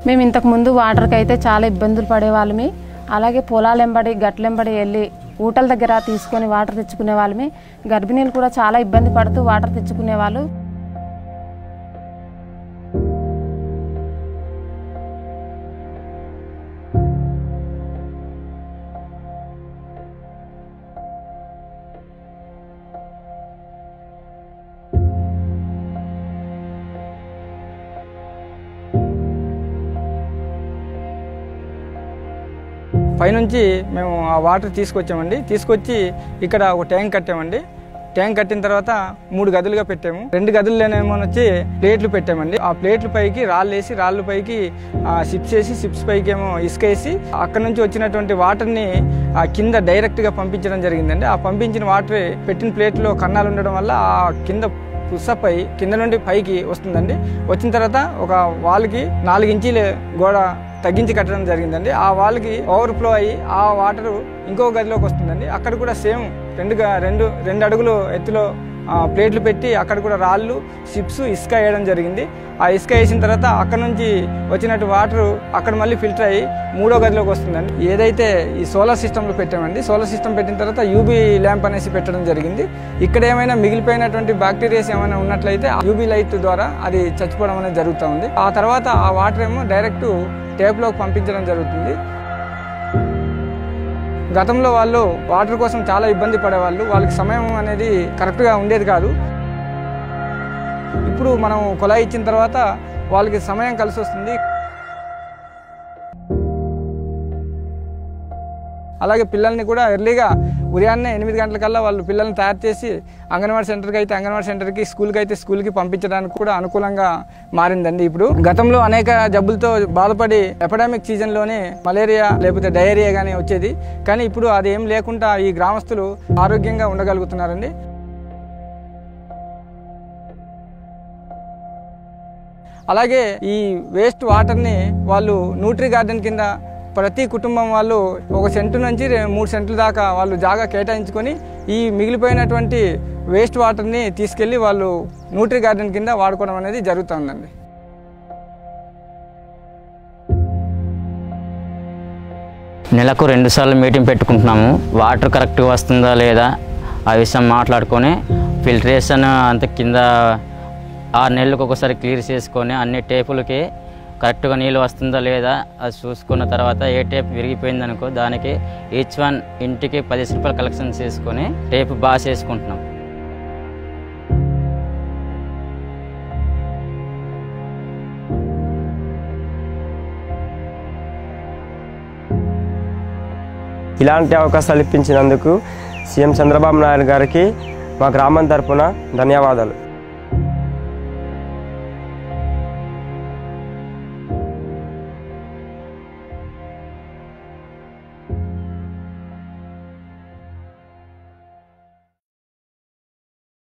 మేము ఇంతకుముందు వాటర్కి అయితే చాలా ఇబ్బందులు పడేవాళ్ళమే. అలాగే పొలాలెంబడి గట్లెంబడి వెళ్ళి ఊటల దగ్గర తీసుకొని వాటర్ తెచ్చుకునే వాళ్ళమే. గర్భిణీలు కూడా చాలా ఇబ్బంది పడుతూ వాటర్ తెచ్చుకునేవాళ్ళు. పైనుంచి మేము ఆ వాటర్ తీసుకొచ్చామండి. తీసుకొచ్చి ఇక్కడ ఒక ట్యాంక్ కట్టామండి. ట్యాంక్ కట్టిన తర్వాత 3 గదులుగా పెట్టాము. 2 గదుల్లోనేమో వచ్చి ప్లేట్లు పెట్టామండి. ఆ ప్లేట్ల పైకి రాళ్ళు వేసి రాళ్ళ పైకి సిప్స్ వేసి సిప్స్ పైకి ఏమో ఇసుక వేసి అక్కడ నుంచి వచ్చినటువంటి వాటర్ని కింద డైరెక్ట్గా పంపించడం జరిగిందండి. ఆ పంపించిన వాటర్ పెట్టిన ప్లేట్లో కన్నాలు ఉండడం వల్ల ఆ కింద పుస్సపై కింద నుండి పైకి వస్తుందండి. వచ్చిన తర్వాత ఒక వాల్కి 4 ఇంచీల గోడ తగ్గించి కట్టడం జరిగిందండి. ఆ వాల్కి ఓవర్ఫ్లో అయ్యి ఆ వాటర్ ఇంకో గదిలోకి వస్తుందండి. అక్కడ కూడా సేమ్ 2 అడుగులు ఎత్తులో ప్లేట్లు పెట్టి అక్కడ కూడా రాళ్ళు సిప్స్ ఇసుక వేయడం జరిగింది. ఆ ఇసుక వేసిన తర్వాత అక్కడ నుంచి వచ్చినట్టు వాటర్ అక్కడ మళ్ళీ ఫిల్టర్ అయ్యి 3వ గదిలోకి వస్తుందండి. ఏదైతే ఈ సోలార్ సిస్టంలో పెట్టామండి, సోలార్ సిస్టమ్ పెట్టిన తర్వాత యూబీ ల్యాంప్ అనేసి పెట్టడం జరిగింది. ఇక్కడ ఏమైనా మిగిలిపోయినటువంటి బ్యాక్టీరియాస్ ఏమైనా ఉన్నట్లయితే యూబీ లైట్ ద్వారా అది చచ్చిపోవడం అనేది జరుగుతూ ఉంది. ఆ తర్వాత ఆ వాటర్ ఏమో డైరెక్ట్ ట్యాప్లోకి పంపించడం జరుగుతుంది. గతంలో వాళ్ళు వాటర్ కోసం చాలా ఇబ్బంది పడేవాళ్ళు. వాళ్ళకి సమయం అనేది కరెక్ట్గా ఉండేది కాదు. ఇప్పుడు మనం కుళాయి ఇచ్చిన తర్వాత వాళ్ళకి సమయం కలిసి వస్తుంది. అలాగే పిల్లల్ని కూడా ఎర్లీగా ఉదయాన్నే 8 గంటలకల్లా వాళ్ళు పిల్లల్ని తయారు చేసి అంగన్వాడీ సెంటర్కి అయితే అంగన్వాడీ సెంటర్కి, స్కూల్కి అయితే స్కూల్కి పంపించడానికి కూడా అనుకూలంగా మారిందండి. ఇప్పుడు గతంలో అనేక జబ్బులతో బాధపడి ఎపిడమిక్ సీజన్లోనే మలేరియా లేకపోతే డయేరియా కానీ వచ్చేది. కానీ ఇప్పుడు అది ఏం లేకుండా ఈ గ్రామస్తులు ఆరోగ్యంగా ఉండగలుగుతున్నారండి. అలాగే ఈ వేస్ట్ వాటర్ని వాళ్ళు న్యూట్రీ గార్డెన్ కింద ప్రతి కుటుంబం వాళ్ళు 1 సెంటు నుంచి 3 సెంట్ల దాకా వాళ్ళు జాగా కేటాయించుకొని ఈ మిగిలిపోయినటువంటి వేస్ట్ వాటర్ని తీసుకెళ్ళి వాళ్ళు న్యూట్రీ గార్డెన్ కింద వాడుకోవడం అనేది జరుగుతుందండి. నెలకు 2 సార్లు మీటింగ్ పెట్టుకుంటున్నాము. వాటర్ కరెక్ట్గా వస్తుందా లేదా ఆ విషయం మాట్లాడుకొని ఫిల్టరేషన్ అంత కింద 6 నెలలకు ఒకసారి క్లియర్ చేసుకొని అన్ని టేపులకి కరెక్ట్గా నీళ్ళు వస్తుందా లేదా అది చూసుకున్న తర్వాత ఏ టేప్ విరిగిపోయిందనుకో దానికి ఈచ్ వన్ ఇంటికి 10 రూపాయలు కలెక్షన్ చేసుకొని టేప్ బాగా చేసుకుంటున్నాం. ఇలాంటి అవకాశాలు ఇప్పించినందుకు సీఎం చంద్రబాబు నాయుడు గారికి మా గ్రామం తరపున ధన్యవాదాలు.